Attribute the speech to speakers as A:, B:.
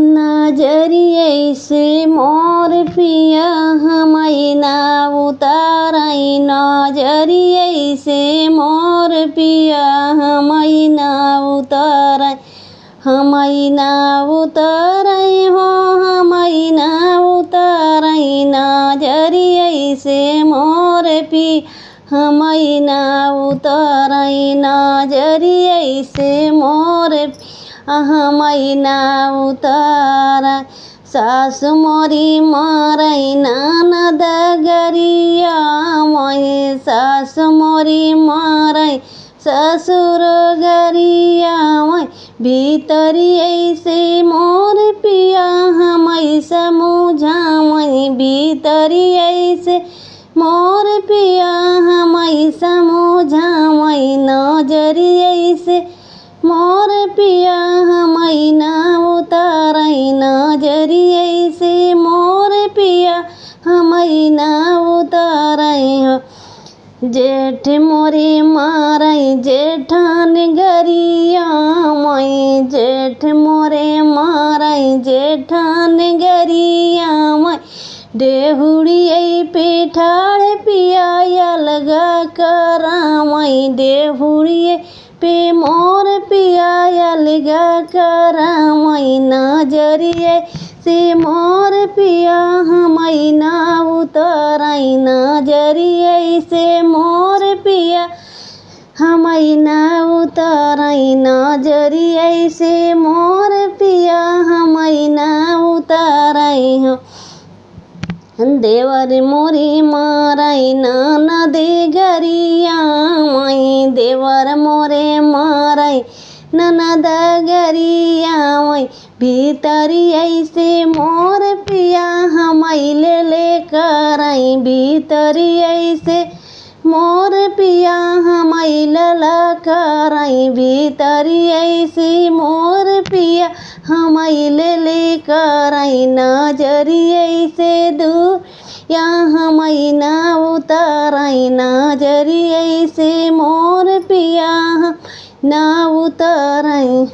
A: नजरिए से मोर पिया हमाई ना उतारई। नजरिए से मोर पिया हमाई ना उतारई। हमाई ना उतारई हो हमाई ना उतारई। नजरिए से मोर पिया हमाई ना उतारई। नजरिए से मोर हमाई ना उतारई। सासु मोरी मारई ननद गरिया मैं। सासु मोरी मारई ससुर गरिया मैं। भीतरिए से मोर पिया हमाई समझावई। भीतरिए से मोर पिया हमाई समझावई। नजरिए से मोर पिया हमाई ना उतारई। नजरिए से मोर पिया हमाई ना उतारई हो। जेठ मोरे मारई जेठान गरिया मैं। जेठ मोरे मारई जेठान गरिया मैं। डेहुड़िए पे ठाड़ पिया अलगा करावई। डेहुड़िए पे मोर पिया अलगा करावई। नजरिए से मोर पिया हमाई ना उतारई। नजरिए से मोर पिया हमाई ना उतारई। नजरिए से मोर पिया हमाई ना उतारई हो। देवर मोरी मारई ननद गरिया मैं। देवर मोरे मारई ननद गरिया मैं। भीतरिए से मोर पिया हमाई ले करई। भीतरिए से मोर पिया हमाई लला करई। भीतरिए से मोर पिया हमाई ले करई। नजरिए से दूर या हमाई ना उतारई। नजरिए से मोर पिया ना उतारई।